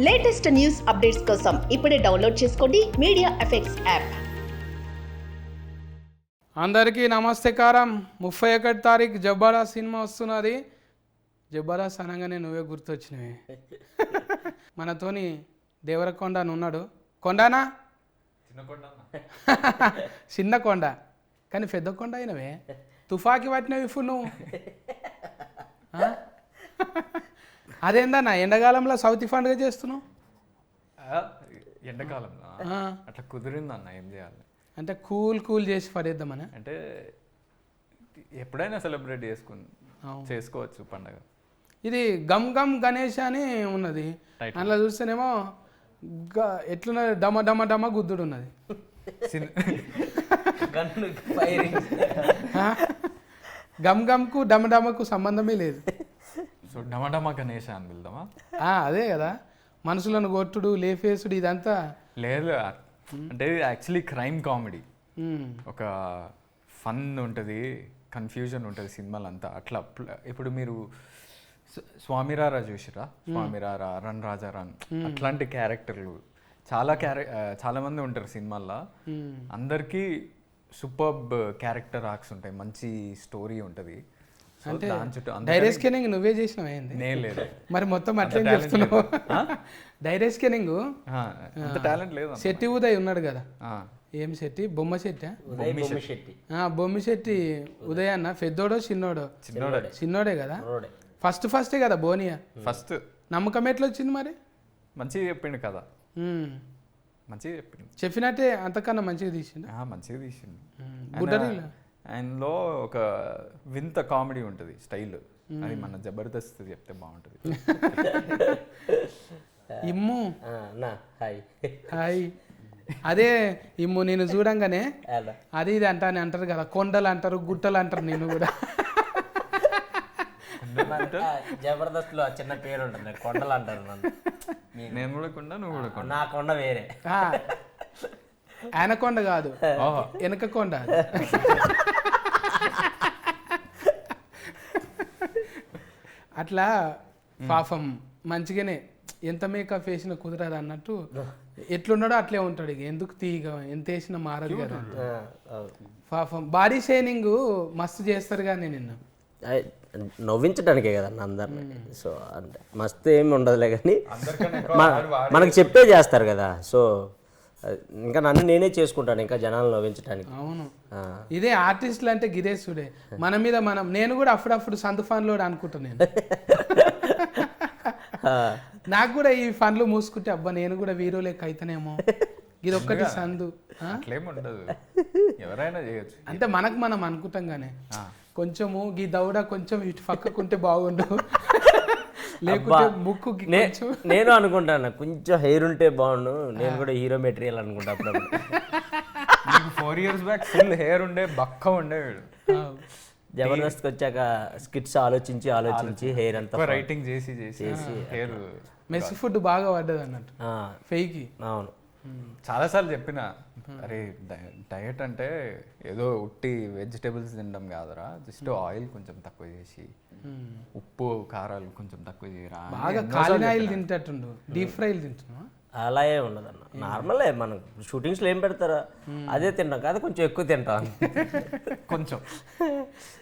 Latest news updates కోసం ఇప్పుడే download చేసుకోండి మీడియా ఎఫెక్ట్స్ యాప్. అందరికీ నమస్తేకారం. 31 తారీఖు జబర్దస్త్ సినిమా వస్తున్నది. జబర్దస్త్ అనగానే నువ్వే గుర్తొచ్చినవి. మనతోని దేవరకొండ అని ఉన్నాడు. కొండనా? చిన్న కొండ కానీ పెద్ద కొండ అయినవే. తుఫాకి పట్టినవి ఇప్పుడు నువ్వు. అదేందన్నా ఎండాకాలంలో సౌత్ పండుగ చేస్తున్నావు? ఎండాకాలంలో అట్లా కుదిరిందన్న, ఏం చేయాలి అంటే కూల్ చేసి పడేద్దామని. అంటే ఎప్పుడైనా సెలబ్రేట్ చేసుకోవచ్చు పండగ. ఇది గమ్ గమ్ గణేష్ అని ఉన్నది. అందులో చూస్తేనేమో ఎట్లున్నది, డమ డమ డమ గుద్దుడు ఉన్నది. గమ్ గమ్కు డమ డమకు సంబంధమే లేదు. సో డమడమ గణేష్ అని పిలుదామా? అదే కదా, మనుషులను కొట్టుడు లేఫేసుడు ఇదంతా లేదు. అంటే యాక్చువల్లీ క్రైమ్ కామెడీ, ఒక ఫన్ ఉంటుంది, కన్ఫ్యూజన్ ఉంటుంది సినిమాలంతా. అట్లా ఇప్పుడు మీరు స్వామిరారా చూసిరా? స్వామిరారా, రన్ రాజా రన్, అట్లాంటి క్యారెక్టర్లు చాలా మంది ఉంటారు సినిమాల్లో. అందరికీ సూపర్బ్ క్యారెక్టర్ ఆర్క్స్ ఉంటాయి, మంచి స్టోరీ ఉంటుంది. అంటే డైరెక్ట్ స్కానింగ్ నువ్వే చేసినావు ఏంది? నేను లేదు మరి మొత్తం అట్లే చేస్తున్నావు. డైరెక్ట్ స్కానింగ్ టాలెంట్ లేదు. శెట్టి ఉదయ్ ఉన్నాడు కదా, ఏం శెట్టి? బొమ్మ శెట్టి. బొమ్మి శెట్టి ఉదయ్ అన్న పెద్దోడో చిన్నోడో? చిన్నోడే కదా. ఫస్టే కదా బోనియా. ఫస్ట్ నమ్మకం ఎట్లా వచ్చింది మరి? మంచిగా చెప్పిండు కదా, మంచిగా చెప్పిండు. చెప్పినట్టే అంతకన్నా మంచిగా తీసిండు. మంచిగా తీసిండు. బుడ్డరీలో ఆయనలో ఒక వింత కామెడీ ఉంటుంది, స్టైల్. అది మన జబర్దస్త్ చెప్తే బాగుంటుంది. ఇమ్ము హాయ్. అదే ఇమ్ము నేను చూడంగానే అది ఇది అంటారు కదా, కొండలు అంటారు, గుట్టలు అంటారు. నేను కూడా జబర్దస్త్ లో చిన్న పేరు ఉంటుంది, కొండలు అంటారు నన్ను. నేను కూడా కొండ, నువ్వు కూడా కొండ. నా కొండ వేరే. ఆయన కొండ కాదు, వెనక కొండ. అట్లా పాపం మంచిగానే ఎంత మేకప్ వేసినా కుదరదు అన్నట్టు ఎట్లున్నాడో అట్లే ఉంటాడు. ఇక ఎందుకు తీగ ఎంత వేసినా మారదు కదా. పాపం బాడీ షైనింగ్ మస్తు చేస్తారు కానీ నిన్ను నవ్వించడానికే కదా అందరిని. సో అంటే మస్తు ఏమి ఉండదులే కానీ మనకు చెప్పే చేస్తారు కదా. సో ఇంకా నన్ను నేనే చేసుకుంటాను ఇంకా జనాలు నవ్వించడానికి. అవును, ఇదే ఆర్టిస్టులు అంటే గిరేశుడే. మన మీద నేను కూడా అప్పుడప్పుడు సందు ఫన్లో అనుకుంటాను. నాకు కూడా ఈ ఫన్లు మూసుకుంటే అబ్బా నేను కూడా వీరో లెక్క అయితేనేమో, ఇది ఒక్కటి సందు. ఎవరైనా చేయొచ్చు అంటే మనకు మనం అనుకుంటాం కానీ కొంచెము ఈ దౌడ కొంచెం ఇటు పక్కకుంటే బాగుండు, లేకుంటే ముక్కు. నేను అనుకుంటాను కొంచెం హెయిర్ ఉంటే బాగుండు, నేను కూడా హీరో మెటీరియల్ అనుకుంటా. అప్పుడప్పుడు 4 years బ్యాక్ ఫుల్ హెయిర్ ఉండే, బక్క ఉండేవాడు. జబర్దస్త్కి వచ్చాక స్కిట్స్ ఆలోచించి హెయిర్ అంతా రైటింగ్ చేసి హెయిర్ మెస్ ఫుడ్ బాగా పడ్డది అన్నట్టు ఫెయికి. అవును, చాలాసార్లు చెప్పిన, అరే డయట్ అంటే ఏదో ఉట్టి వెజిటేబుల్స్ తినడం కాదురా, జస్ట్ ఆయిల్ కొంచెం తక్కువ చేసి, ఉప్పు కారాలు కొంచెం తక్కువ చేయరా. బాగా కాలిన ఆయిల్ తింటట్టుండు, డీప్ ఫ్రైలు తింటున్నా. అలా ఏ ఉండదన్న, నార్మలే. మనం షూటింగ్స్లో ఏం పెడతారా అదే తింటాం కదా, కొంచెం ఎక్కువ తింటాం కొంచెం.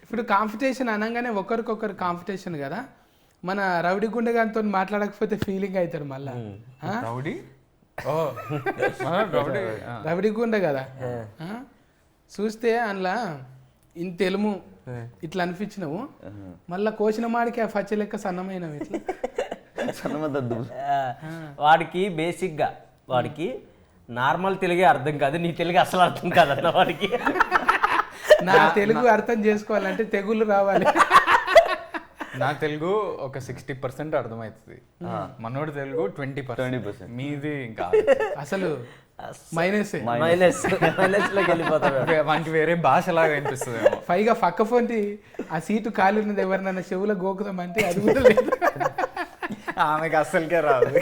ఇప్పుడు కాంపిటీషన్ అనగానే ఒకరికొకరు కాంపిటీషన్ కదా. మన రౌడీ గుండెగానితో మాట్లాడకపోతే ఫీలింగ్ అవుతాడు మళ్ళా. రవిడి గుండె కదా చూస్తే అందులో ఇంత తెలుము ఇట్లా అనిపించినావు, మళ్ళా కోసిన మాడికి ఆ పచ్చ లెక్క సన్నమైనవి. ఇట్లా వాడికి బేసిక్గా వాడికి నార్మల్ తెలుగే అర్థం కాదు, నీ తెలుగు అసలు అర్థం కాదన్న వాడికి. నా తెలుగు అర్థం చేసుకోవాలంటే తెగులు రావాలి. నా తెలుగు ఒక 60% అర్థమవుతుంది, మనోడు తెలుగు 20%. మీది ఇంకా అసలు మైనస్ లోకి వెళ్ళిపోతాడు. వానికి వేరే భాషలాగా అనిపిస్తుంది. పైగా పక్క పొంటి ఆ సీటు ఖాళీ ఉన్నది, ఎవరినైనా చెవులో గోకుదామంటే అది కూడా లేదు. ఆమెకి అస్సలకే రాదు.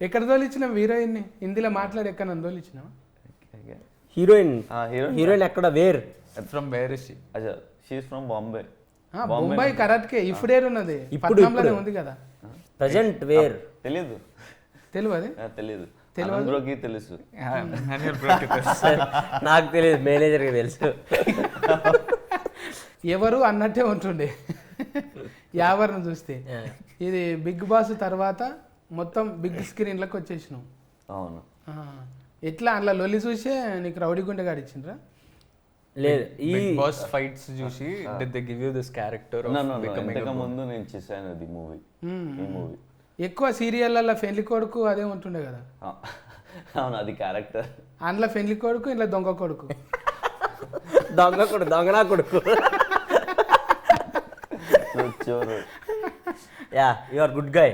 ఎక్కడ తోలిచ్చినావు హీరోయిన్ని? హిందీలో మాట్లాడి ఎక్కడ నన్ను తోలిచ్చినావు? హీరోయిన్ ఎక్కడ? From where is she? She is from Bombay. Bombay కరాట్కే ఇప్పుడే ఉన్నది, పట్నంలోనే ఉంది కదా. ప్రజెంట్ వేర్ తెలియదు తెలియదు తెలీదు ఆనంద్రోకి తెలుసు. నాకు తెలియదు, మేనేజర్కి తెలుసు. ఎవరు అన్నట్టే ఉంటుండే యావర్ను చూస్తే. ఇది బిగ్ బాస్ తర్వాత మొత్తం బిగ్ స్క్రీన్లకు వచ్చేసినాం. అవును. ఎట్లా అందులో లొల్లి చూసే నీకు రౌడీ గుండె గాడిచ్చిండ్రా? లేదు, ఈ బిగ్ బాస్ ఫైట్స్ చూసి they give you this character. ఇంతకు ముందు నేను చేశాను అది మూవీ. ఈ మూవీ ఎక్కువ సీరియళ్ళల్లో పెళ్లి కొడుకు అదే ఉంటుండే కదా. అవును, అది క్యారెక్టర్. అందులో పెళ్లి కొడుకు, ఇంట్లో దొంగ కొడుకు. దొంగనా కొడుకు. చోరు. Yeah, you are good guy.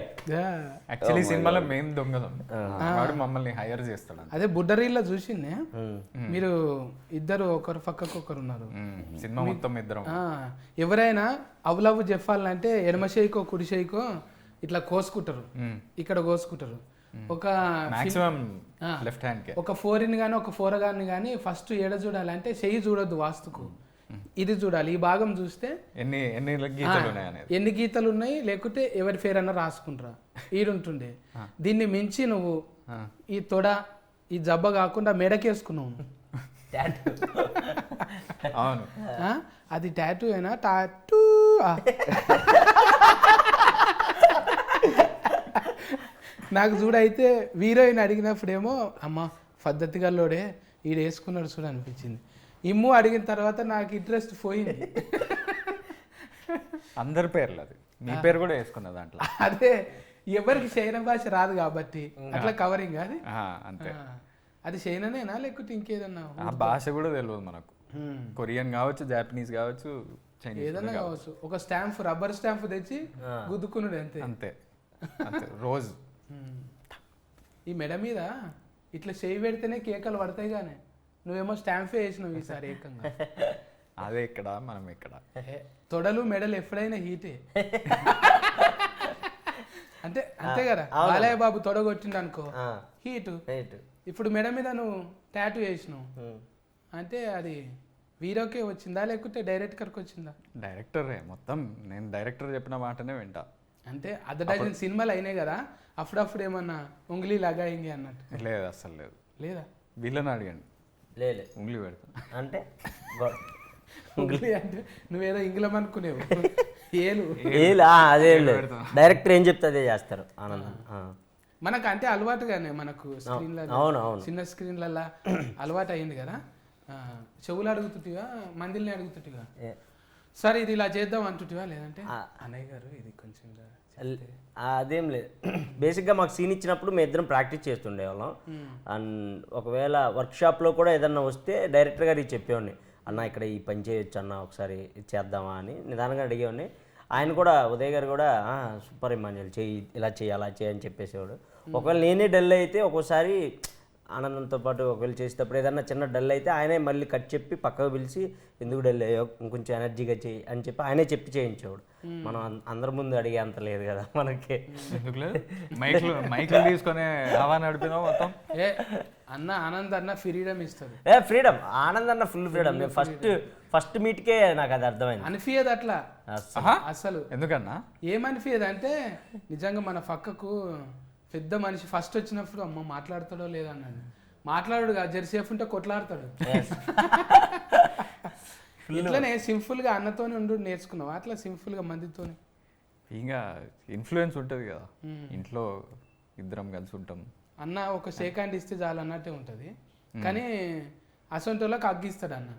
Actually సినిమాలో మేము దొంగలం, వాడు మమ్మల్ని హైర్ చేస్తాడు. అదే బుడ్డరీల్లో చూసిందే, మీరు ఇద్దరు ఒకరు పక్కకు ఒకరు ఉన్నారు. సినిమా మొత్తం ఇద్దరం. ఎవరైనా అవులవు చెప్పాలంటే ఎడమ చేయికో కుడి చేయికో ఇట్లా కోసుకుంటారు, ఇక్కడ కోసుకుంటారు. ఒక మాక్సిమం లెఫ్ట్ హ్యాండ్ కే. ఒక ఫోరిన్ కానీ ఒక ఫోరగాన్ని కానీ ఫస్ట్ ఏడ చూడాలంటే చెయ్యి చూడొద్దు వాస్తుకు, ఇది చూడాలి. ఈ భాగం చూస్తే ఎన్ని ఎన్ని గీతలు ఉన్నాయి అనేది, ఎన్ని గీతలు ఉన్నాయి, లేకుంటే ఎవరి పేరు అన్నా రాసుకుంటారా ఈడుంటుండే. దీన్ని మించి నువ్వు ఈ తొడ ఈ జబ్బ కాకుండా మెడకేసుకున్నావు. అవును, అది టాటూ అయినా టాటూ. నాకు చూడైతే హీరోయిన్ అడిగినప్పుడేమో అమ్మ పద్ధతి గల్లోడే ఈడు వేసుకున్నాడు చూడ అనిపించింది. ఇమ్ము అడిగిన తర్వాత నాకు ఇంట్రెస్ట్ పోయింది. అందరి పేర్లు, అది నీ పేరు కూడా వేసుకున్నా దాంట్లో. అదే ఎవరికి చైనా భాష రాదు కాబట్టి అట్లా కవరింగ్ అది అంతే. అది చైనానేనా లేకపోతే ఇంకేదన్నా? ఆ భాష కూడా తెలియదు మనకు. కొరియన్ కావచ్చు, జాపనీస్ కావచ్చు, చైనీస్ ఏదన్నా కావచ్చు. ఒక స్టాంప్, రబ్బర్ స్టాంప్ తెచ్చి గుద్దుకున్నాడు అంతే. అంతే అంతే రోజు. ఈ మెడ మీద ఇట్లా చేయి పెడితేనే కేకలు పడతాయి కానీ నువ్వేమో స్టాంపే వేసినావు ఈసారి ఏకంగా. అదే ఇక్కడ మనం ఇక్కడ తొడలు మెడలు ఎప్పుడైనా హీటే అంటే అంతే కదా. బాలయ్య బాబు తొడ కొట్టిండు అనుకో హీటు. ఇప్పుడు మెడ మీద నువ్వు టాటూ వేసినావు అంటే అది హీరోకే వచ్చిందా లేకుంటే డైరెక్టర్కి వచ్చిందా? డైరెక్టరే మొత్తం. నేను డైరెక్టర్ చెప్పిన మాటనే వింటా. అంటే అర్ధ సినిమాలు అయినాయి కదా, అప్పుడప్పుడు ఏమన్నా ఉంగిలి లగాయింది అన్నట్టు? లేదు, అస్సలు లేదు. లేదా? వీళ్ళని అడిగండి. లేదు, ఉంగిలి పెడతా అంటే ఉంగిలి అంటే నువ్వేదో ఇంగ్లం అనుకునేవు. ఏలు అదే లేదు, డైరెక్టర్ ఏం చెప్తే అదే చేస్తారు. ఆనందం మనకు అంటే అలవాటుగానే మనకు స్క్రీన్లలో, చిన్న స్క్రీన్లలో అలవాటు అయింది కదా. చెవులు అడుగుతుంటివా మందిల్ని అడుగుతుంటివా? సరే ఇది ఇలా చేద్దాం అంటుంటివా లేదంటే అన్నయ్య గారు ఇది కొంచెం అదేం లేదు. బేసిక్గా మాకు సీన్ ఇచ్చినప్పుడు మేము ఇద్దరం ప్రాక్టీస్ చేస్తుండేవాళ్ళం. అండ్ ఒకవేళ వర్క్షాప్లో కూడా ఏదన్నా వస్తే డైరెక్టర్ గారికి చెప్పేవాడిని, అన్న ఇక్కడ ఈ పని చేయొచ్చు అన్న, ఒకసారి చేద్దామా అని నిదానంగా అడిగేవాడిని. ఆయన కూడా, ఉదయ్ గారు కూడా సూపర్ ఇమాన్యుల్ చెయ్యి, ఇలా చేయి అలా చేయి అని చెప్పేసేవాడు. ఒకవేళ నేనే డల్ అయితే ఒక్కోసారి ఆనందంతో పాటు ఒకవేళ చేసేటప్పుడు ఏదన్నా చిన్న డల్ అయితే ఆయనే మళ్ళీ కట్ చెప్పి పక్కకు పిలిచి ఎందుకు డల్ అయ్యో ఇంకొంచెం ఎనర్జీగా చేయి అని చెప్పి ఆయనే చెప్పి చేయించేవాడు. మనం అందరి ముందు అడిగే అంత లేదు కదా మనకి. ఎందుకు లేదు, మైక్లు తీసుకొని హవా నడిపినావు మొత్తం. అన్న ఆనంద్ అన్న ఫ్రీడమ్ ఇస్తుంది. ఫ్రీడమ్, ఆనంద్ అన్న ఫుల్ ఫ్రీడమ్. నేను ఫస్ట్ మీట్కే నాకు అది అర్థమైంది. అనిపించదు అట్లా అసలు. ఎందుకన్నా ఏమనిపించదు అంటే నిజంగా మన పక్కకు పెద్ద మనిషి ఫస్ట్ వచ్చినప్పుడు అమ్మ మాట్లాడతాడో లేదా అన్నాడు. మాట్లాడు జెర్సేఫ్ ఉంటే కొట్లాడతాడు. ఇట్లనే సింపుల్ గా అన్నతోనే ఉండు నేర్చుకున్నావు, అట్లా సింపుల్ గా మందితోనే. ఇంకా ఇన్ఫ్లుయెన్స్ ఉంటుంది కదా ఇంట్లో, ఇద్దరం కలిసి ఉంటాం. అన్న ఒక షేక్ హ్యాండ్ ఇస్తే చాలు అన్నట్టే ఉంటుంది. కానీ అసొంటోళ్ళకి అగ్గిస్తాడు అన్న,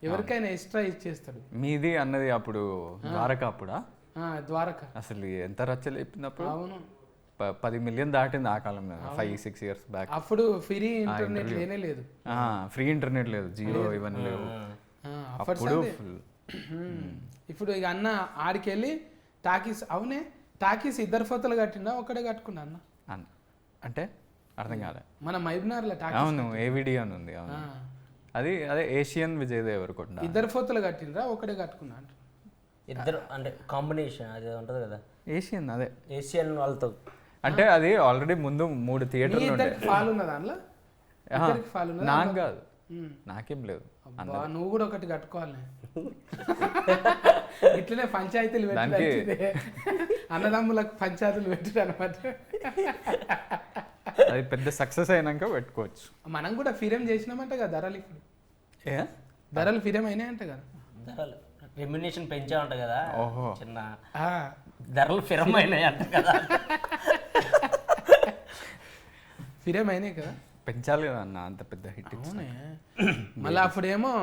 ఎవరికైనా ఎక్స్ట్రా ఇచ్చేస్తాడు. మీది అన్నది అప్పుడు ద్వారక, అప్పుడా? ద్వారక అసలు ఎంత రచ్చలు చెప్పింది. అవును, 10 మిలియన్ దాటింది ఆ కాలంలో, 5-6 years బ్యాక్. అప్పుడు ఫ్రీ ఇంటర్నెట్ లేనే లేదు. ఫ్రీ ఇంటర్నెట్ లేదు, జియో ఇవన్నీ లేవు అప్పుడు. ఇప్పుడు ఇక అన్న ఆడికి వెళ్ళి టాకీస్, అవునే టాకీస్ ఇద్దరు ఫోటోలు కట్టిండా ఒకటే కట్టుకున్నా అన్న? అంటే అర్థం కాలే. మన మైబ్నార్లో టాకీస్. అవును, ఏవిడి అని ఉంది. అవును, అది అదే ఏషియన్ విజయ్ దేవరకొండ. ఇద్దరు ఫోటోలు కట్టిండ్రా ఒకటే కట్టుకున్నా? ఇద్దరు అంటే కాంబినేషన్ అది ఉంటుంది కదా, ఏషియన్. అదే ఏషియన్ వాళ్ళతో అంటే అది ఆల్రెడీ ముందు 3 థియేటర్లు ఉండే. ఫాల్ ఉన్నదా దాంట్లో? నాకు కాదు, నాకేం లేదు. నువ్వు కూడా ఒకటి కట్టుకోవాలి. ఇట్లనే పంచాయతీలు దానికి- పెట్టి అన్నదమ్ములకు పంచాయతీలు పెట్టుడు అనమాట. అది పెద్ద సక్సెస్ అయినాక పెట్టుకోవచ్చు. మనం కూడా ఫిరం చేసినామంట కదా ధరలు. ఇప్పుడు ధరలు ఫిరం అయినాయంట కదా. ధరలు రెమ్యునేషన్ పెంచా ఉంటా కదా, ఓహో. చిన్న ఆ, ధరలు ఫిరం అయినాయి అంట కదా. ఫిరం అయినాయి కదా. పెంచాలి కదా అన్న, అంత పెద్ద హిట్ అవునే. మళ్ళీ అప్పుడేమో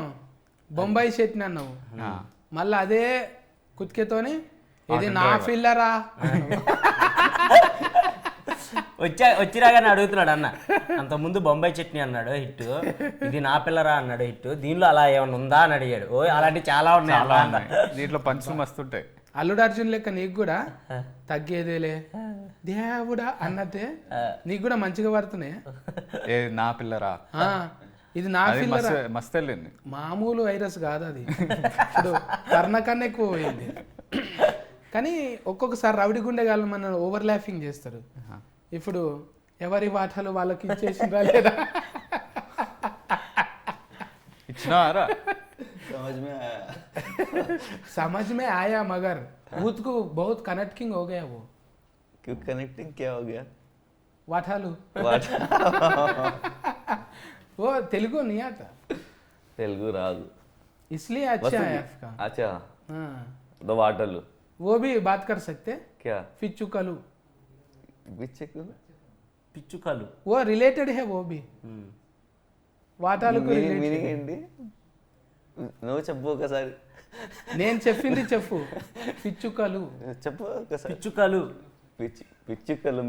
బొంబాయి షెట్ని అన్నావు, మళ్ళీ అదే కుతికేతోని ఇది నా ఫిల్లరా. వచ్చిరాగానే అడుగుతున్నాడు అన్న. అంతకుముందు బొంబాయి చట్నీ అన్నాడు హిట్, ఇది నా పిల్లరా అన్నాడు హిట్, దీనిలో అలా ఏమన్నా ఉందా అని అడిగాడు. ఓ అలాంటివి చాలా ఉన్నాయి చాలా ఉన్నాయి దీంట్లో, పంచులు మస్తుంటాయి. అల్లుడు అర్జున్ లెక్క నీకు కూడా తగ్గేదేలే దేవుడా అన్నట్టే నీకు కూడా మంచిగా పడుతున్నాయి. ఏ నా పిల్లరా, ఇది నా అది ఫిల్లరా. మస్తు వెళ్ళింది. మామూలు వైరస్ కాదు అది, ఇప్పుడు కర్ణ కన్నా ఎక్కువ పోయింది. కానీ ఒక్కొక్కసారి రౌడి గుండెగాళ్ళు మన ఓవర్ ల్యాఫింగ్ చేస్తారు. ఇప్పుడు ఎవరి వాటాలు వాళ్ళకి ఇచ్చేసిందా లేదా? ఇచ్చినారా? समझ में आया मगर भूत को बहुत कनेक्टिंग हो गया वो. क्यों कनेक्टिंग क्या हो गया? वाठालू What? वो तेलुगु नहीं आता तेलुगु राग इसलिए अच्छा है आपका. अच्छा, हाँ, दो वाटलू वो भी बात कर सकते. क्या पिच्चुकलू పిచ్చుకలు वो रिलेटेड है वो भी. వాటాలకు మీనింగ్ ఏంటి? నువ్వు చెప్పు ఒకసారి. నేను చెప్పింది చెప్పు. పిచ్చుకలు చెప్పు ఒకసారి. పిచ్చుకలు పిచ్చుకలు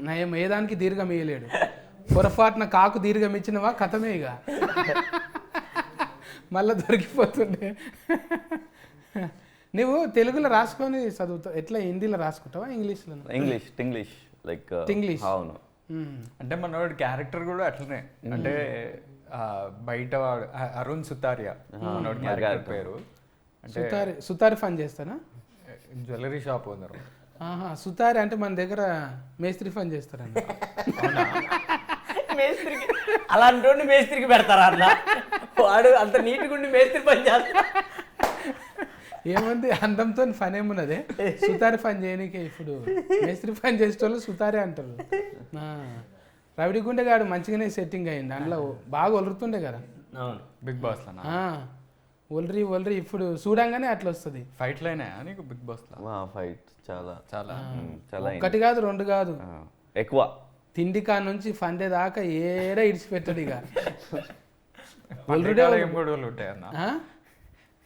నయం ఏదానికి దీర్ఘం ఇయ్యలేడు. పొరపాటున కాకు దీర్ఘం ఇచ్చినవా కథమే ఇక మళ్ళా దొరికిపోతుండే. నువ్వు తెలుగులో రాసుకొని చదువుతావు ఎట్లా? హిందీలో రాసుకుంటావా ఇంగ్లీష్లో? English like English. అవును. అంటే మనోడి క్యారెక్టర్ కూడా అట్లనే. అంటే బయట వాడు అరుణ్ సుతారియా మనోడి క్యారెక్టర్ పేరు. అంటే సుతారి ఫన్ చేస్తానా? Jewellery shop owner. ఆహా, సుతారి అంటే మన దగ్గర మేస్త్రి ఫన్ చేస్తారండి. మేస్త్రికి అలాంటి మేస్త్రికి పెడతారా అన్న? వాడు అంత నీట్గా ఉండి మేస్త్రి పని చేస్తా. ఏముంది అందంతో ఫన్ ఏమున్నదే? సుతారి ఫన్ చేయనీకే ఇప్పుడు మేస్త్రి ఫన్ చేసేటోళ్ళు సుతారే అంటారు. రవిడి గుండెగాడు మంచిగానే సెట్టింగ్ అయ్యింది అందులో, బాగా ఒలురుతుండే కదా బిగ్ బాస్ లో. ఒలరి ఇప్పుడు చూడంగానే అట్లా వస్తుంది. ఫైట్లు అయినాయా నీకు బిగ్ బాస్ లో? ఫైట్ చాలా చాలా చాలా ఒకటి కాదు రెండు కాదు, ఎక్కువ. తిండి కా నుంచి ఫండే దాకా ఏడ ఇడిచిపెట్టాడు ఇక. ఒల్లుడే ఏం గొడవలు ఉంటాయి అన్న?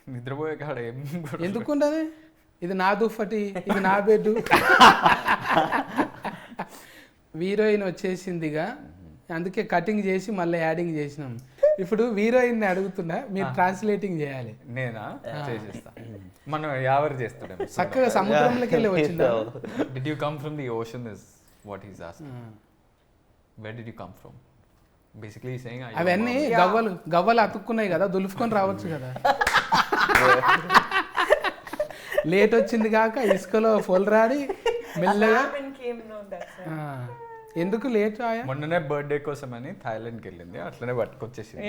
నిద్రపోయే కాడ ఏం ఎందుకుండదు? ఇది నా దుప్పటి, ఇది నా బెడ్. హీరోయిన్ వచ్చేసిందిగా, అందుకే కటింగ్ చేసి మళ్ళీ యాడింగ్ చేసినాం. ఇప్పుడు హీరోయిన్ అడుగుతున్నా, మీరు ట్రాన్స్లేటింగ్ చేయాలి. నేనా చేసేస్తా. మనం ఎవరు చేస్తాడు చక్కగా సముద్రంలోకి వెళ్ళి వచ్చిందా? Did you come from the ocean is what is asking. Where did you come from? Basically saying అవన్నీ గవ్వలు అతుక్కున్నాయి కదా, దులుపుకొని రావచ్చు కదా. లేట్ వచ్చింది కాక ఇసుకలో రాడి మెల్లగా. ఎందుకు లేట్ ఆయా? మొన్ననే బర్త్డే కోసం అని థాయిలాండ్కి వెళ్ళింది, అట్లనే పట్టుకొచ్చేసింది.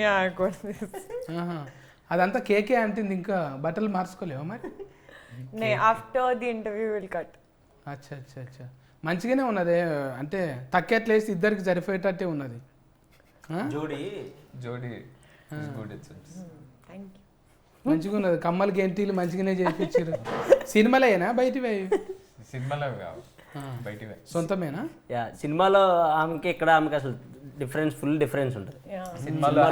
అదంతా కేకే అంటుంది, ఇంకా బట్టలు మార్చుకోలేవా మరి? After the interview will cut. అచ్చా అచ్చా అచ్చా, మంచిగానే ఉన్నది. అంటే తక్కెట్లేసి ఇద్దరికి సరిపోయేటట్టే ఉన్నది. జోడి జోడి గుడ్. It's thank you. మంచిగా ఉన్నది. కమ్మలు గెంటీలు మంచిగానే చేయించారు. సినిమాలేనా బయటివి? సినిమాలో కావు, బయటివే. సొంతమేనా? యా, సినిమాలో ఆమెకి ఇక్కడ ఆమెకి అసలు డిఫరెన్స్, ఫుల్ డిఫరెన్స్ ఉంటుంది. సినిమాలో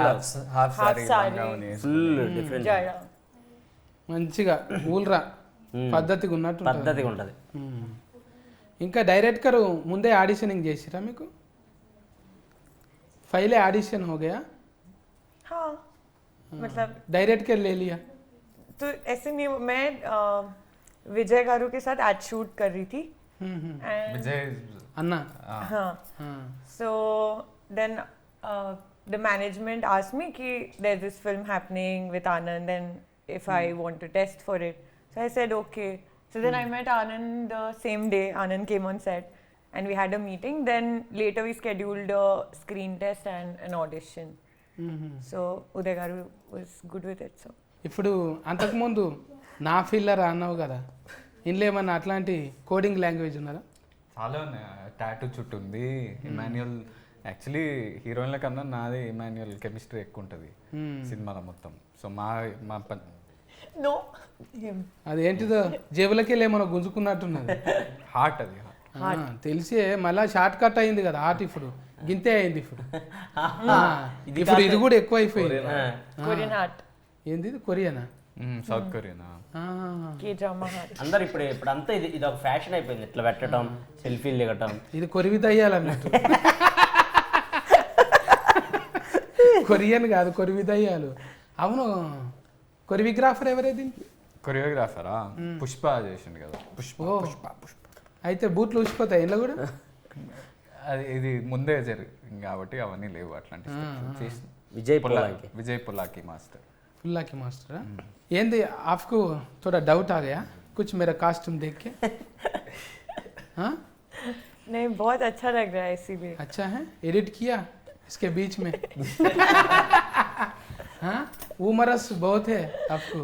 హాఫ్ సారీ ఫుల్ డిఫరెన్స్, మంచిగా ఊల్రా పద్ధతిగా ఉన్నట్టు పద్ధతిగా ఉంటుంది. ఇంకా డైరెక్టర్ ముందే ఆడిషనింగ్ చేసిరా మీకు? पहले ऑडिशन हो गया? हाँ, मतलब डायरेक्ट कर ले लिया? तो ऐसे नहीं, मैं विजय गारू के साथ एड शूट कर रही थी. विजय अन्ना? हाँ. So then the management asked me कि there's this film happening with Anand and if I want to test for it. So I said okay. So then I met Anand the same day. Anand came on set. And we had a meeting. Then later we scheduled a screen test and an audition. So Uday Garu was good with it. So ఇప్పుడు అంతకుముందు నా filler అన్నావు కదా, ఇందులో ఏమన్నా అట్లాంటి coding language ఉన్నదా? చాలా ఉన్నాయి. టాటూ చుట్టూ ఉంది. ఇమాన్యుయల్ యాక్చువల్లీ హీరోయిన్ల కన్నా నాది ఇమాన్యుయల్ కెమిస్ట్రీ ఎక్కువ ఉంటుంది సినిమాలో మొత్తం. సో మా మా No, him. అదేంటిదో జేబులకి వెళ్ళి ఏమన్నా గుంజుకున్నట్టున్నది. హార్ట్ అది. తెలిసే మళ్ళా షార్ట్ కట్ అయింది కదా హార్ట్, ఇప్పుడు గింతే అయింది ఇప్పుడు. ఇప్పుడు ఇది కూడా ఎక్కువ అయిపోయింది. Korean heart. ఏంది ఇది, కొరియానా? సౌత్ కొరియానా? K-drama heart. అందరు ఇప్పుడంతా ఇది ఒక ఫ్యాషన్ అయిపోయింది, ఇట్లా పెట్టడం, సెల్ఫీలు దిగటం. ఇది కొరివి దయ్యాలన్నట్టు. కొరియన్ కాదు, కొరివి దయ్యాలు. అవును, కొరియోగ్రాఫర్ ఎవరేది? కొరియోగ్రాఫరా పుష్ప చేసిండు కదా. పుష్ప పుష్ప పుష్ప. అయితే బూట్లు ఊసిపోతాయి ఇంట్లో కూడా. అది ఇది ముందే జరిగింది కాబట్టి అవన్నీ లేవు అట్లాంటి చేసి. విజయ్ పుల్లాకి మాస్టర్. पुल्ला की मास्टर ఏంది आपको थोड़ा डाउट आ गया कुछ मेरा कॉस्ट्यूम देख के? हाँ नहीं, बहुत अच्छा लग रहा है इसीलिए. अच्छा है, एडिट किया इसके बीच में? हाँ उमरस बहुत है आपको.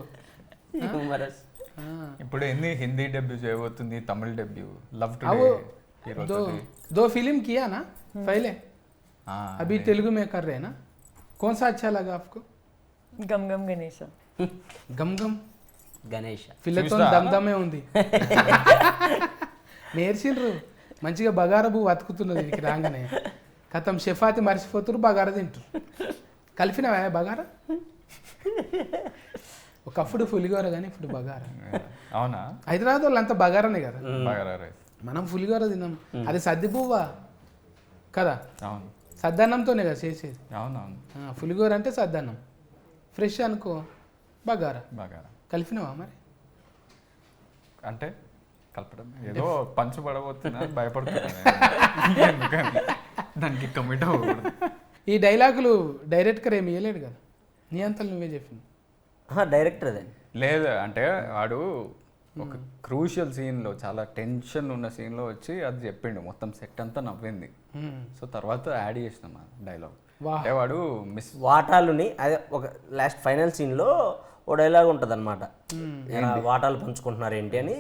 हाँ ఇప్పుడు హిందీ డెబ్యూ చేయబోతుంది, తమిళ డెబ్యూ లవ్ अब టుడే दो फिल्म किया ना पहले, अभी तेलुगु में कर रहे हैं ना. कौन सा अच्छा लगा आपको? गम गम गणेशा. गम गम గణేష్ పిల్లతో దమ్దమే ఉంది. నేర్చిండ్రు మంచిగా బగారా పువ్వు అతుకుతున్నది వీరికి రాగానే. కథం షెఫాతి మర్చిపోతురు, బగారా తింటారు. కలిపినవా బగారా? ఒకప్పుడు పులిగోర కానీ ఇప్పుడు బగారా. అవునా? హైదరాబాద్ వాళ్ళు అంతా బగారానే కదా, బగారా రైస్. మనం పులిగోర తిన్నాం. అది సద్ది పువ్వా కదా, అవును సద్దన్నంతోనే కదా చేసేది. అవునవును. పులిగోర అంటే సద్దన్నం, ఫ్రెష్ అనుకో బగారా. బగారా కలిపినవా మరి? అంటే కలపడం ఏదో పంచు పడబోతున్నా భయపడుతున్నాను. ఎందుకని దానికి కమిట్ అవ్వకూడదు. ఈ డైలాగులు డైరెక్టర్ ఏమి ఇవ్వలేడు కదా, నీ అంతలు నువ్వే చెప్పింది. డైరెక్టర్ అదే లేదు అంటే వాడు ఒక క్రూషియల్ సీన్లో, చాలా టెన్షన్ ఉన్న సీన్లో వచ్చి అది చెప్పిండు, మొత్తం సెట్ అంతా నవ్వింది. సో తర్వాత యాడ్ చేసినాం డైలాగ్. అంటే వాడు వాటాలుని అదే ఒక లాస్ట్ ఫైనల్ సీన్లో ఓ డైలాగ్ ఉంటుంది అనమాట, వాటాలు పంచుకుంటున్నారు ఏంటి అని.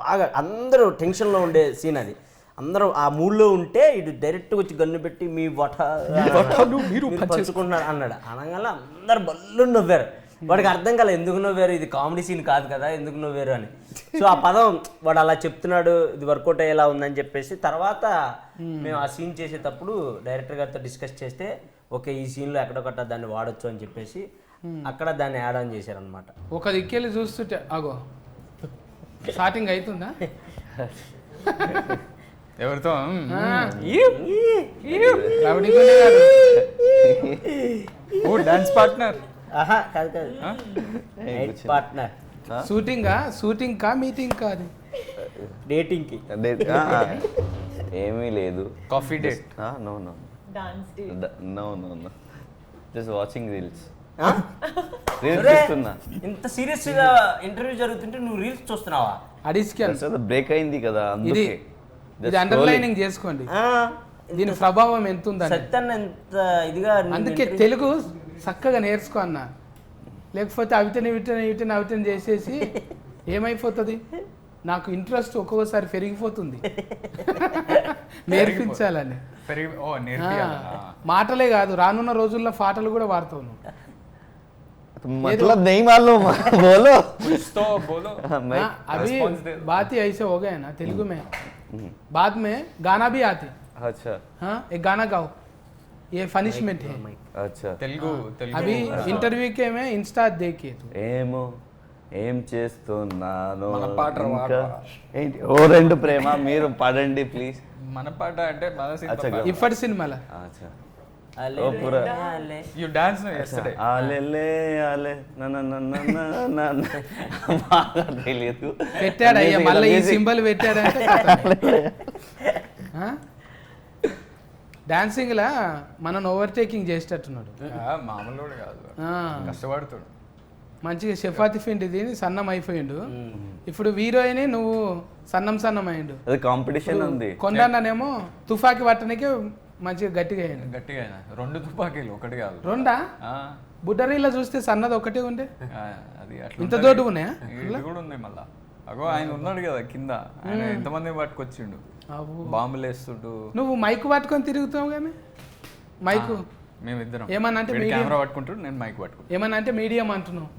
బాగా అందరూ టెన్షన్లో ఉండే సీన్ అది. అందరూ ఆ మూడ్లో ఉంటే ఇటు డైరెక్ట్గా వచ్చి గన్ను పెట్టి మీ వాటాలు మీరు పంచుకుంటున్నారు అన్నాడు. అనగానే అందరు బల్లు నవ్వారు. వాడికి అర్థం కాలేదు ఎందుకు నవ్వారు, ఇది కామెడీ సీన్ కాదు కదా, ఎందుకు నవ్వారు అని. సో ఆ పదం వాడు అలా చెప్తున్నాడు, ఇది వర్కౌట్ అయ్యేలా ఉందని చెప్పేసి తర్వాత మేము ఆ సీన్ చేసేటప్పుడు డైరెక్టర్ గారితో డిస్కస్ చేస్తే ఓకే ఈ సీన్లో ఎక్కడొకట దాన్ని వాడచ్చు అని చెప్పేసి అక్కడ దాన్ని యాడ్ ఆన్ చేశారనమాట. ఒక దిక్కెళ్ళి చూస్తుంటే అగో స్టార్టింగ్ అవుతుందా? ఎవరితో రౌడీగానే కాదు. ఓ డాన్స్ పార్ట్నర్. ఆహా కాదు కాదు, నైట్ పార్ట్నర్. షూటింగ్ కా మీటింగ్ కా? అది డేటింగ్కి ఏమీ లేదు. Coffee date. No no Dance date. No no no just watching reels. ఇంత సీరియస్ గా ఇంటర్వ్యూ జరుగుతుంటే నువ్వు రీల్స్ చూస్తున్నావా? అడిస్కెల్ బ్రేక్ అయింది కదా ఇది, అందుకే ఇది అండర్లైనింగ్ చేసుకోండి, దీని ప్రభావం ఎంత ఉందని. సత్యాన్ని ఎంత ఇదిగా అందుకే తెలుగు చక్కగా నేర్చుకో అన్న, లేకపోతే అవిటని చేసేసి ఏమైపోతుంది. నాకు ఇంట్రెస్ట్ ఒక్కొక్కసారి పెరిగిపోతుంది నేర్పించాలని. మాటలే కాదు, రానున్న రోజుల్లో పాటలు కూడా వాడతావు నువ్వు. मतलब नहीं मालूम बोलो कुछ तो बोलो. अभी बात ही ऐसे हो गए ना तेलुगु में, बाद में गाना भी आते. अच्छा हाँ एक गाना गाओ, ये पनिशमेंट है. अच्छा తెలుగు अभी इंटरव्यू के में इंस्टा देखिए तू. ఏమో ఏం చేస్తున్నాను మన పాట ఇంకా ఏంటి ఓ రెండు ప్రేమ మీరు పాడండి ప్లీజ్. మన పాట అంటే మన అచ్చా ఇప్పటి సినిమాల అచ్చా అలే ఓ పూరా అలే. You dance yesterday. ఆలే ఆలే బాగా తెలియదు. పెట్టాడు అయ్యా, మళ్ళీ ఈ సింబల్ పెట్టాడంటే డాన్సింగ్ లా మనం ఓవర్టేకింగ్ చేసేటట్టున్నాడు. మామూలు కాదు, కష్టపడుతాడు. మంచిగా చపాతి పిండి తిని సన్నం అయిపోయిండు. ఇప్పుడు హీరోయిన్ నువ్వు సన్నం అయ్యిండు. అది కాంపిటీషన్ ఉంది. కొండనేమో తుఫాకి పట్టడానికి మంచిగా గట్టిగా అయ్యిండు. గట్టిగా అయినా 2 తుపాకీలు ఒకటి కాదు. రెండా? బుడ్డరీలో చూస్తే సన్నది ఒకటే ఉండే అది అట్లా ఇంత ఉంటది. దొడ్డు ఉన్నాయా ఇది కూడా ఉంది మళ్ళా అగో ఆయన ఉన్నాడు కదా కింద ఆయన ఎంతమంది పట్టుకొచ్చిండు అబ్బో. బాంబులు వేస్తుండు నువ్వు మైక్ పట్టుకొని తిరుగుతావు కానీ మైకు మేమిద్దరం ఏమన్నా అంటే వీడు మీడియం కెమెరా పట్టుకుంటాడు నేను మైక్ పట్టుకుంటాను ఏమన్నా అంటే మీడియం అంటున్నావు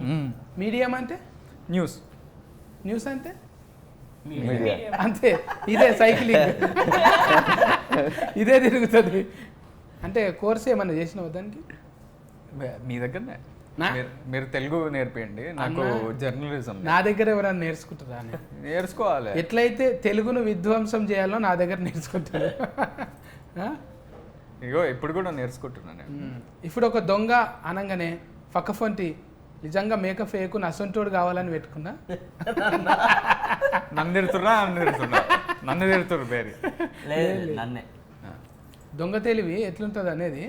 మీడియం అంటే న్యూస్ న్యూస్ అంటే మీడియా అంతే ఇదే సైక్లింగ్ ఇదే తిరుగుతుంది అంటే కోర్స్ ఏమన్నా చేసినావు దానికి మీ దగ్గరనే నా- మీరు తెలుగు నేర్పియండి నాకు జర్నలిజం నా దగ్గర ఎవరైనా నేర్చుకుంటారా అని నేర్చుకోవాలి ఎట్లయితే తెలుగును విధ్వంసం చేయాలో నా దగ్గర నేర్చుకుంటారు ఆ? ఇగో ఇప్పుడు కూడా నేర్చుకుంటున్నాను నేను ఇప్పుడు ఒక దొంగ అనగానే ఫొంటి నిజంగా మేకప్ వేయకు నసంటోడు కావాలని పెట్టుకున్నా నన్ను తిడుతుర్రు పేరు లేదు నన్నే దొంగ తెలివి ఎట్లుంటుంది అనేది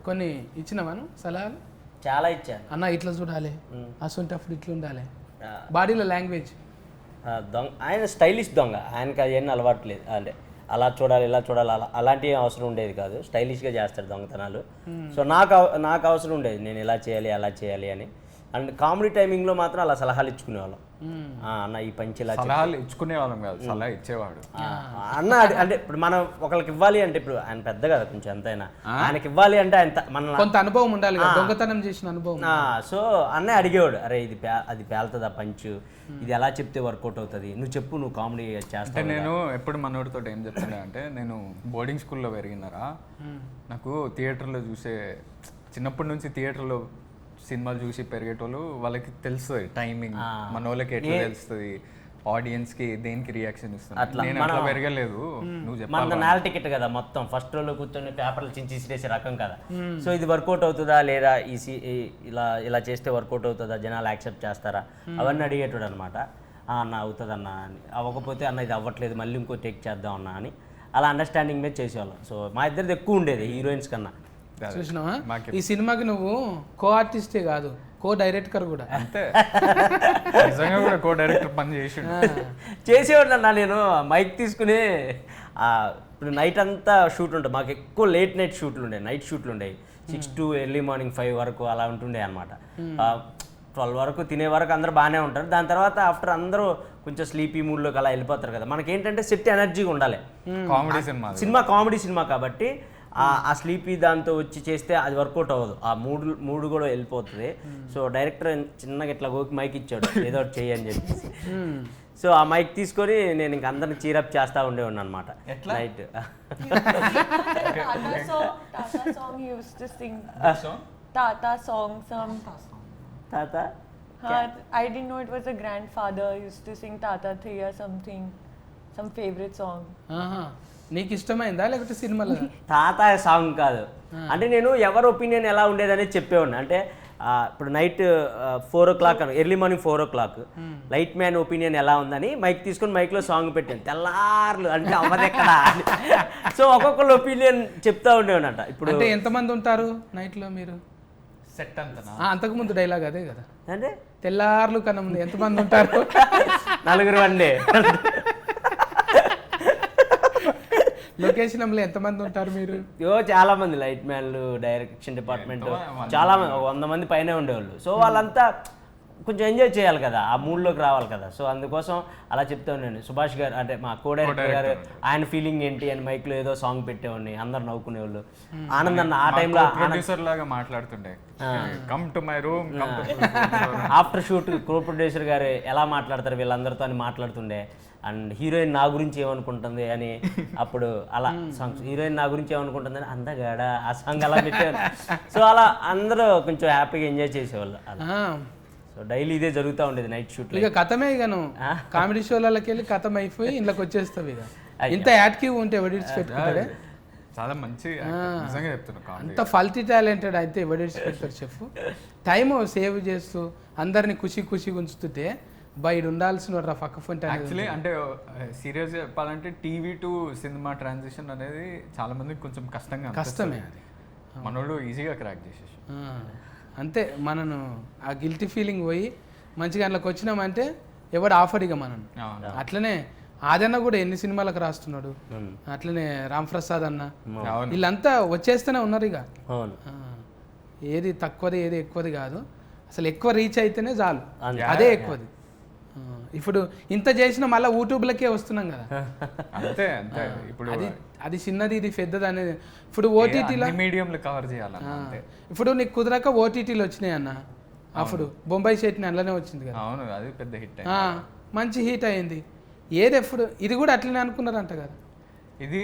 కొన్ని ఇచ్చినామను సలహాలు చాలా ఇచ్చాను అన్న ఇట్లా చూడాలి అసంటప్పుడు ఇట్లా ఉండాలి ఆ, బాడీలో లాంగ్వేజ్ దొంగ ఆయన స్టైలిష్ దొంగ ఆయనకి అవన్నీ అలవాటు లేదు అంటే అలా చూడాలి ఇలా చూడాలి అలాంటి అవసరం ఉండేది కాదు స్టైలిష్గా చేస్తాడు దొంగతనాలు సో నాకు అవసరం ఉండేది నేను ఇలా చేయాలి అలా చేయాలి అని అండ్ కామెడీ టైమింగ్లో మాత్రం అలా సలహాలు ఇచ్చుకునేవాళ్ళం అన్న ఈ పంచి ఇలా చెప్పు. సలహాలు ఇచ్చుకునే వాళ్ళం కాదు సలహా ఇచ్చేవాడు ఆ, అన్న అంటే ఇప్పుడు మనం ఒకరికి ఇవ్వాలి అంటే ఇప్పుడు ఆయన పెద్ద కదా కొంచెం ఎంతైనా ఆయనకి ఇవ్వాలి అంటే ఆయన మన కొంత అనుభవం ఉండాలి కదా, దొంగతనం చేసిన అనుభవం. సో అన్నయ్య అడిగేవాడు అరే ఇది అది పేలుతుందా పంచు ఇది ఎలా చెప్తే వర్కౌట్ అవుతుంది నువ్వు చెప్పు నువ్వు కామెడీ అంటే చేస్తావు నేను ఎప్పుడు మనోడితో ఏం చెప్తున్నా అంటే నేను బోర్డింగ్ స్కూల్లో పెరిగినారా నాకు థియేటర్లో చూసే చిన్నప్పటి నుంచి థియేటర్లో సినిమాలు చూసి పెరిగేటోళ్ళు వాళ్ళకి తెలుస్తుంది టైమింగ్ మన వాళ్ళకి ఎట్లా తెలుస్తుంది ఆడియన్స్ కి దేనికి రియాక్షన్ ఇస్తుంది నేను అట్లా పెరగలేదు నువ్వు మన చెప్పాలి నేల టికెట్ కదా మొత్తం ఫస్ట్ రోజు కూర్చొని పేపర్లు చించి ఇసిరేసే రకం కదా సో ఇది వర్కౌట్ అవుతుందా లేదా ఇలా ఇలా చేస్తే వర్కౌట్ అవుతుందా జనాలు యాక్సెప్ట్ చేస్తారా అవన్నీ అడిగేటాడు అనమాట అన్న అవుతుంది అన్న అని అవ్వకపోతే అన్న ఇది అవ్వట్లేదు మళ్ళీ ఇంకో టేక్ చేద్దాం అన్న అని అలా అండర్స్టాండింగ్ మీద చేసేవాళ్ళం సో మా ఇద్దరిది ఎక్కువ ఉండేది హీరోయిన్స్ కన్నా చూసినావా ఈ సినిమాకి నువ్వు కో ఆర్టిస్టే కాదు కో డైరెక్టర్ కూడా. అంతే నిజంగా కూడా కో డైరెక్టర్ పని చేసి చేసేవాడు అన్న నేను మైక్ తీసుకుని ఇప్పుడు నైట్ అంతా షూట్ ఉంటుంది మాకు ఎక్కువ లేట్ నైట్ షూట్లు ఉండే నైట్ షూట్లు ఉండేవి 6 to ఎర్లీ మార్నింగ్ 5 వరకు అలా ఉంటుండే అనమాట 12 వరకు తినే వరకు అందరూ బాగానే ఉంటారు దాని తర్వాత ఆఫ్టర్ అందరూ కొంచెం స్లీపీ మూడ్లోకి అలా వెళ్ళిపోతారు కదా మనకి ఏంటంటే సెట్ ఎనర్జీగా ఉండాలి కామెడీ సినిమా కామెడీ సినిమా కాబట్టి ఆ స్లీపీ దాంతో వచ్చి చేస్తే అది వర్కౌట్ అవ్వదు ఆ మూడు కూడా వెళ్ళిపోతుంది సో డైరెక్టర్ చిన్నగా ఇట్లా గోకి మైక్ ఇచ్చాడు ఏదో ఒకటి చెయ్యి అని చెప్పేసి సో ఆ మైక్ తీసుకొని నేను ఇంక అందరిని చీరప్ చేస్తూ ఉండేవాడిని అనమాట night Tata song he used to sing. Tata song, some. తాత I didn't know it was a grandfather. He used to sing Tata Thaya something, some favorite song. ఆహా. నీకు ఇష్టమైందా లేకపోతే సినిమాలో? తాత సాంగ్ కాదు అంటే నేను ఎవరి ఒపీనియన్ ఎలా ఉండేదనేది చెప్పేవాడిని అంటే ఇప్పుడు night 4 o'clock early morning 4 o'clock light man opinion ఎలా ఉందని మైక్ తీసుకొని మైక్లో సాంగ్ పెట్టాను తెల్లార్లు అంటే అవ్వదెక్కడ సో ఒక్కొక్కరు ఒపీనియన్ చెప్తా ఉండేవాడంట ఇప్పుడు అంటే ఎంతమంది ఉంటారు నైట్లో మీరు? సెట్ అంతనా అంతకుముందు డైలాగ్ అదే కదా, అంటే తెల్లార్లు కన్నా ముందు ఎంతమంది ఉంటారు? 4 అండి లొకేషన్లో ఎంతమంది ఉంటారు మీరు? చాలా మంది లైట్ మ్యాన్లు డైరెక్షన్ డిపార్ట్మెంట్ చాలా మంది 100 మంది పైనే ఉండేవాళ్ళు సో వాళ్ళంతా కొంచెం ఎంజాయ్ చేయాలి కదా ఆ మూడ్లోకి రావాలి కదా సో అందుకోసం అలా చెప్తా ఉన్నాను సుభాష్ గారు అంటే మా కో డైరెక్టర్ గారు ఆయన ఫీలింగ్ ఏంటి అని మైక్లో ఏదో సాంగ్ పెట్టేవాడిని అందరు నవ్వుకునేవాళ్ళు ఆనంద్ అన్న ఆ టైంలో ప్రొడ్యూసర్ లాగా మాట్లాడుతుండే come to my room after shoot co producer garu ఎలా మాట్లాడతారు వీళ్ళందరితో అని మాట్లాడుతుండే అండ్ హీరోయిన్ నా గురించి ఏమనుకుంటుంది అని అప్పుడు అలా సాంగ్స్ హీరోయిన్ నా గురించి ఏమనుకుంటుంది అని అందగాడ ఆ సాంగ్ అలా పెట్టేవాళ్ళు సో అలా అందరూ కొంచెం హ్యాపీగా ఎంజాయ్ చేసేవాళ్ళు అలా సో డైలీ ఇదే జరుగుతూ ఉండేది నైట్ షూట్ ఇక కథమే ఇక నువ్వు కామెడీ షోలకి వెళ్ళి కథం అయిపోయి ఇంట్లోకి వచ్చేస్తావు ఇక. ఇంత యాక్టివ్ ఉంటే ఎవడిడ్స్ పెట్టుకుంటాడే చాలా మంచి నిజంగా చెప్తున్నా అంత ఫల్టీ టాలెంటెడ్ అయితే ఎవడిడ్స్ పెడతారు చెప్పు. టైం సేవ్ చేస్తూ అందరినీ ఖుషిగా ఉంచుతుంటే బయట ఉండాల్సిన ఫొంటి యాక్చువల్లీ అంటే సీరియస్ చెప్పాలంటే టీవీ టు సినిమా ట్రాన్సిషన్ అనేది చాలా మందికి కొంచెం కష్టమే అది. మనోడు ఈజీగా క్రాక్ చేసేసి అంతే మనను ఆ గిల్టీ ఫీలింగ్ పోయి మంచిగా అందులోకి వచ్చినామంటే ఎవడు ఆఫర్ ఇక మనను. అట్లనే ఆదన్న కూడా ఎన్ని సినిమాలకు రాస్తున్నాడు, అట్లనే రామ్ ప్రసాద్ అన్న వీళ్ళంతా వచ్చేస్తూనే ఉన్నారు ఇక. ఏది తక్కువది ఏది ఎక్కువది కాదు, అసలు ఎక్కువ రీచ్ అయితేనే చాలు, అంతే. అదే ఎక్కువది. ఇప్పుడు ఇంత చేసినా మళ్ళీ యూట్యూబ్లకే వస్తున్నాం కదా, అంతే అంతే. ఇప్పుడు అది చిన్నది ఇది పెద్దది అనేది. ఇప్పుడు ఓటీటీలో మీడియంలో కవర్ చేయాలన్న అంతే. ఇప్పుడు నీకు కుదరక ఓటీటీలు వచ్చినాయి అన్న, అప్పుడు బొంబాయి చట్నీ అందులోనే వచ్చింది కదా, అవును, అది పెద్ద హిట్. మంచి హీట్ అయింది. ఏది ఎప్పుడు ఇది కూడా అట్లనే అనుకున్నారంట కదా. ఇది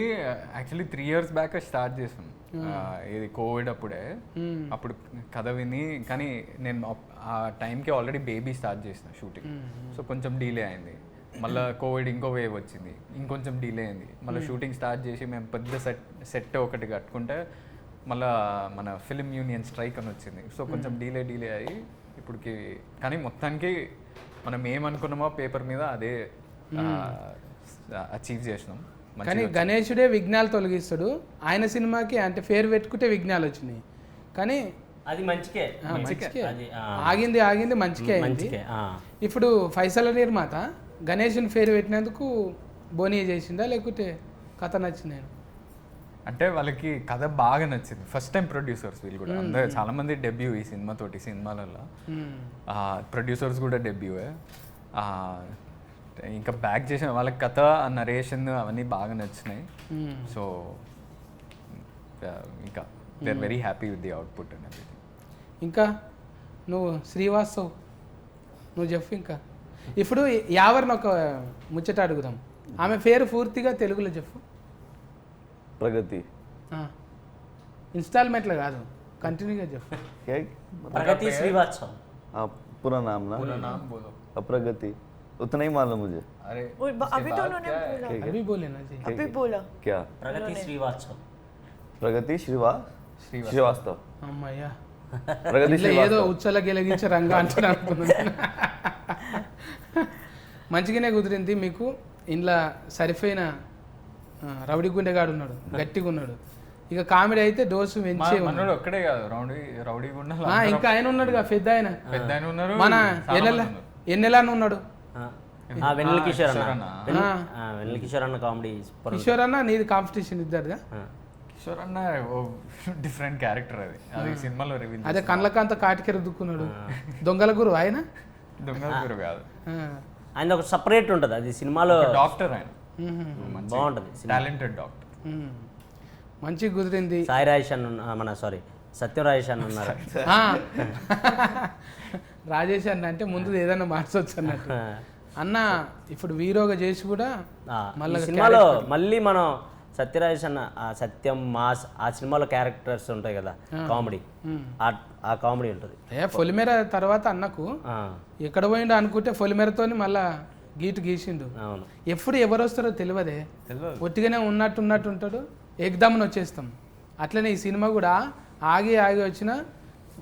యాక్చువల్లీ 3 years బ్యాక్ స్టార్ట్ చేసాం, ఇది కోవిడ్ అప్పుడే. అప్పుడు కథ విని, కానీ నేను ఆ టైంకి ఆల్రెడీ బేబీ స్టార్ట్ చేసిన షూటింగ్, సో కొంచెం డిలే అయింది. మళ్ళీ కోవిడ్ ఇంకో వేవ్ వచ్చింది, ఇంకొంచెం డిలే అయింది. మళ్ళీ షూటింగ్ స్టార్ట్ చేసి మేము పెద్ద సెట్ ఒకటి కట్టుకుంటే మళ్ళీ మన ఫిలిం యూనియన్ స్ట్రైక్ అని వచ్చింది. సో కొంచెం డిలే అయ్యి ఇప్పటికి, కానీ మొత్తానికి మనం ఏమనుకున్నామో పేపర్ మీద అదే అచీవ్ చేసినాం. కానీ గణేశుడే విఘ్నాలు తొలగిస్తాడు. ఆయన సినిమాకి అంటే పేరు పెట్టుకుంటే విఘ్నాలు వచ్చినాయి, కానీ అది మంచికే. ఆగింది మంచికే అయింది. ఇప్పుడు ఫైసల నిర్మాత గణేశుని పేరు పెట్టినందుకు బోనీ చేసిందా, లేకుంటే కథ నచ్చింది? అంటే వాళ్ళకి కథ బాగా నచ్చింది. ఫస్ట్ టైం ప్రొడ్యూసర్స్ వీళ్ళు కూడా, అందరూ చాలా మంది డెబ్యూ ఈ సినిమాలలో. ప్రొడ్యూసర్స్ కూడా డెబ్యూయే. ఇంకా బ్యాక్ చేసిన వాళ్ళకి కథ, నరేషన్ అవన్నీ బాగా నచ్చినాయి. సో ఇంకా they are very happy with the output and everything. ఇంకా నువ్వు శ్రీవాస్తవ్, నువ్వు చెప్పు. ఇంకా ఇప్పుడు యావర్ని ఒక ముచ్చట అడుగుదాం. ఆమె పేరు పూర్తిగా తెలుగులో చెప్పు. प्रगति ఇన్స్టాల్మెంట్లో కాదు, కంటిన్యూగా చెప్పు. क्या ప్రగతి శ్రీవాత్సవ్. हाँ पूरा नाम ना प्रगति उतना ही मालूम मुझे. अरे अभी तो उन्होंने बोला, अभी बोले ना जी. अभी बोला क्या ప్రగతి శ్రీవాత్సవ్. प्रगति श्रीवास्तव. అమ్మయ్యా, प्रगति ఇట్లా ఏదో ఉచ్చల గెలిగించే రంగా అంటున్నా అనుకున్నాను. మంచిగానే కుదిరింది మీకు. ఇంట్లో సరిపోయిన రౌడీ గుండెగాడు ఉన్నాడు, గట్టిగా ఉన్నాడు. ఇక కామెడీ అయితే డోసు పెంచే మనోడు ఒక్కడే కాదు, రౌడీ గుండాలు ఇంకా ఆయన ఉన్నాడుగా, పెద్ద ఆయన ఉన్నారు. మన ఎన్నెలా ఉన్నాడు, వెన్నెల కిషోర్ అన్న. వెన్నెల కిషోర్ అన్న కామెడీ సూపర్. కిషోర్ అన్న నీది కాంపిటీషన్ ఇద్దరుగా. కిషోర్ అన్న డిఫరెంట్ క్యారెక్టర్, అది సినిమాలో రివీల్. అదే కళ్ళకంత కాటికెర దుక్కున్నాడు. దొంగల గురు ఆయన, దొంగ గురు కాదు, ఆయన ఒక సపరేట్ ఉంటుంది అది సినిమాలో. డాక్టర్ ఆయన, బాగుంటుంది, టాలెంటెడ్ డాక్టర్. మంచిగా కుదిరింది. సాయి రాజేష్ అన్న మన సత్యం రాజేష్ అన్న ఉన్నారు. రాజేష్ అన్న అంటే ముందు ఏదైనా మార్చవచ్చు అన్నట్టు. అన్న ఇప్పుడు హీరోగా చేసి కూడా మళ్ళీ సినిమాలో మళ్ళీ మనం సత్యరాజేష్ అన్న సత్యం మాస్ ఆ సినిమాలో క్యారెక్టర్స్ ఉంటాయి కదా, కామెడీ, ఆ కామెడీ ఉంటుంది. పొలిమేర తర్వాత అన్నకు ఎక్కడ పోయిండో అనుకుంటే పొలిమేరతోని మళ్ళా గీసిండు. అవును, ఎప్పుడు ఎవరు వస్తారో తెలియదే, ఒట్టిగానే ఉన్నట్టు ఉంటాడు, ఎగ్దామని వచ్చేస్తాం. అట్లనే ఈ సినిమా కూడా ఆగి వచ్చిన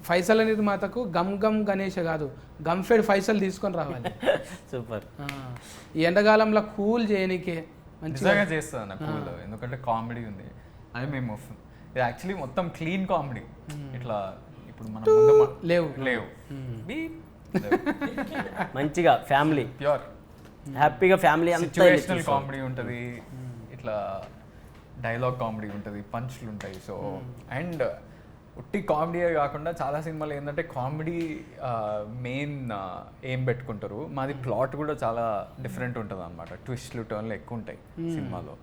ఫైసల నిర్మాతకు గమ్ గణేష్ కాదు, గంఫెడ్ ఫైసల్ తీసుకొని రావాలి. సూపర్. ఈ ఎండాకాలంలో కూల్ చేయనికే మంచిగా చేస్తుంది అన్న కూల్, ఎందుకంటే కామెడీ ఉంది. అది మేము ఇది యాక్చువల్లీ మొత్తం క్లీన్ కామెడీ. ఇట్లా ఇప్పుడు మనం లేవు మంచిగా ఫ్యామిలీ, ప్యూర్ హ్యాపీగా ఫ్యామిలీ అంతా. సిచ్యువేషనల్ కామెడీ ఉంటుంది, ఇట్లా డైలాగ్ కామెడీ ఉంటుంది, పంచ్లు ఉంటాయి. సో అండ్ ఉట్టి కామెడీయే కాకుండా చాలా సినిమాలు ఏంటంటే కామెడీ మెయిన్ ఏం పెట్టుకుంటారు. మాది ప్లాట్ కూడా చాలా డిఫరెంట్ ఉంటుంది అనమాట, ట్విస్ట్లు టర్న్లు ఎక్కువ ఉంటాయి సినిమాలో.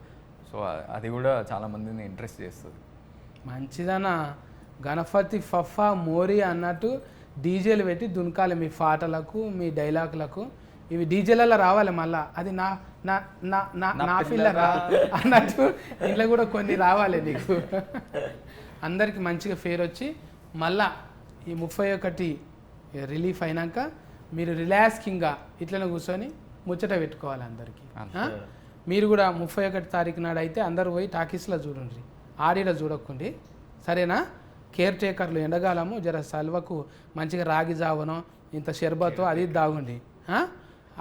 సో అది కూడా చాలా మందిని ఇంట్రెస్ట్ చేస్తుంది. మంచిదనా. గణపతి ఫఫా మోరీ అన్నట్టు డీజేలు పెట్టి దునకాలి మీ పాటలకు, మీ డైలాగులకు. ఇవి డీజేలలో రావాలి మళ్ళా, అది నా నా నా నా నా పిల్లరా అన్నట్టు ఇంట్లో కూడా కొన్ని రావాలి నీకు. అందరికి మంచిగా ఫేర్ వచ్చి మళ్ళా ఈ 31 రిలీఫ్ అయినాక మీరు రిలాక్సింగ్గా ఇట్లనే కూర్చొని ముచ్చట పెట్టుకోవాలి అందరికీ. మీరు కూడా 31 తారీఖు నాడు అయితే అందరూ పోయి టాకీస్లో చూడండి, ఆడిలో చూడకండి, సరేనా? కేర్ టేకర్లు ఎండగాలము జర సల్వకు మంచిగా రాగి జావనో ఇంత షర్బతో అది తాగుండి,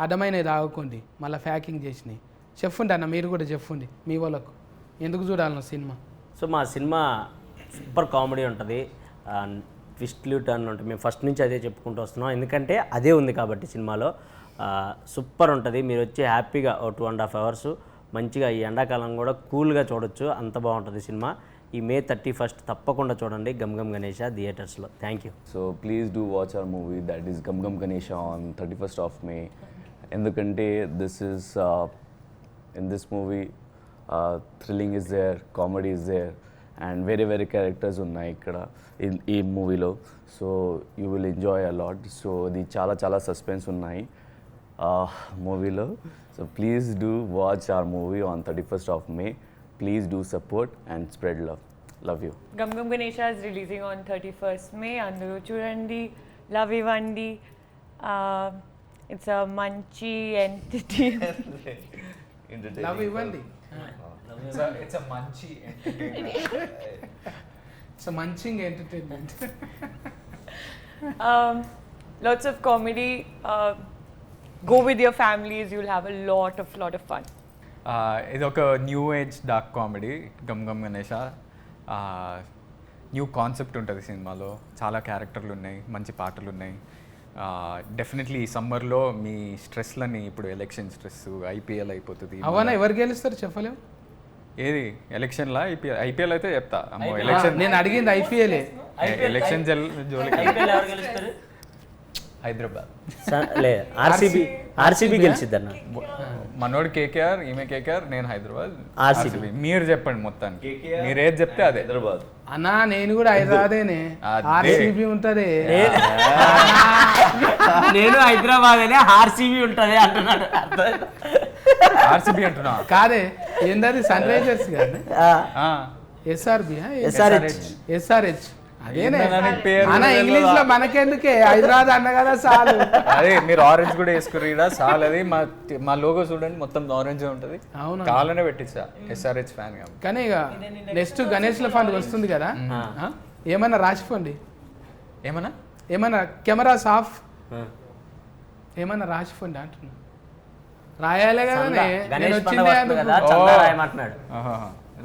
అడ్డమైనవి తాగకండి, మళ్ళీ ప్యాకింగ్ చేసినాయి. చెప్పండి అన్న, మీరు కూడా చెప్పండి మీ వాళ్ళకు ఎందుకు చూడాలన్న సినిమా. సో మా సినిమా సూపర్ కామెడీ ఉంటుంది, ట్విస్ట్లు టర్న్ ఉంటుంది. మేము ఫస్ట్ నుంచి అదే చెప్పుకుంటూ వస్తున్నాం, ఎందుకంటే అదే ఉంది కాబట్టి సినిమాలో. సూపర్ ఉంటుంది. మీరు వచ్చి హ్యాపీగా 2.5 hours మంచిగా ఈ ఎండాకాలం కూడా కూల్గా చూడొచ్చు, అంత బాగుంటుంది సినిమా. ఈ May 31st తప్పకుండా చూడండి గమ్ గమ్ గణేష థియేటర్స్లో. Thank you. So please do watch our movie that is Gum Gum Ganesha on 31st of May. Endukante this is in this movie thrilling is there, comedy is there, and very characters unnai ikkada ee movie lo. So you will enjoy a lot. So the చాలా suspense unnai movie lo. So please do watch our movie on 31st of May. Please do support and spread love. Love you. Gum Gum Ganesha is releasing on 31st May. Andaru chudandi, love ivandi. It's a manchi entity. Love ఇవ్వండి. It's a మంచి so munching entertainment. Lots of comedy. Go with your families. You'll have a lot of fun. ఇది ఒక new age dark comedy Gam Gam Ganesha. New concept ఉంటుంది సినిమాలో, చాలా క్యారెక్టర్లు ఉన్నాయి, మంచి పాటలు ఉన్నాయి. డెఫినెట్లీ ఈ సమ్మర్లో మీ స్ట్రెస్లని, ఇప్పుడు ఎలక్షన్ స్ట్రెస్, ఐపీఎల్ అయిపోతుంది. అవనా ఎవరు గెలుస్తారు చెప్పలేము. ఏది ఎలక్షన్లా? ఐపీఎల్ అయితే చెప్తా. అమ్మో ఎలక్షన్ నేను అడిగింది ఐపీఎల్. ఎలక్షన్ జోలికి హైదరాబాద్ ఆర్సీబీ గెలిచిద్ది అన్న. మనోడు కేకేఆర్, ఈమె కేకేఆర్, నేను హైదరాబాద్. RCB. మీరు చెప్పండి మొత్తానికి, మీరు ఏది చెప్తే అదే. Hyderabad. అన్నా నేను కూడా హైదరాబాదేనే. ఆర్సీబీ ఉంటది. నేను హైదరాబాద్ అనే ఆర్సీబీ ఉంటుంది అంటున్నాడు. ఆర్సీబీ అంటున్నా కాదే, ఏందది సన్ రైజర్స్ కాదు, ఎస్ఆర్బి, ఎస్ఆర్హెచ్. అదేనే పేరు అన్న, ఇంగ్లీష్ లో మనకెందుకే, హైదరాబాద్ అన్న కదా చాలు. అదే మీరు ఆరెంజ్ కూడా వేసుకుర్రు ఈడ చాలు. అది మా లోగో చూడండి, మొత్తం ఆరెంజ్ ఉంటుంది. అవును, కావాలనే పెట్టించా, ఎస్ఆర్హెచ్ ఫ్యాన్ కాబట్టి. కానీ ఇక నెక్స్ట్ గణేష్ల పండుగ వస్తుంది కదా, ఏమన్నా రాసిపోండి. ఏమన్నా కెమెరాస్ ఆఫ్, ఏమన్నా రాసిపోండి అంటున్నా. రాయాలే కదా, నేను వచ్చిందే అంటున్నాడు.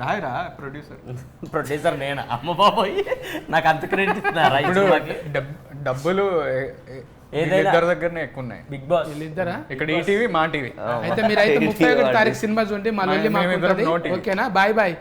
రాయరా ప్రొడ్యూసర్ నేనా? అమ్మ బాబోయ్, నాకు అంత క్రెడిట్ ఇస్తున్నారు. ఇప్పుడు డబ్బులు ఇద్దరి దగ్గరనే ఎక్కువ ఉన్నాయి. బిగ్ బాస్ వీళ్ళిద్దరా? ఇక్కడ ఈటీవీ, మా టీవీ. అయితే మీరైతే 31వ తారీఖు సినిమా చూడండి, మళ్ళీ ఓకేనా? Bye bye.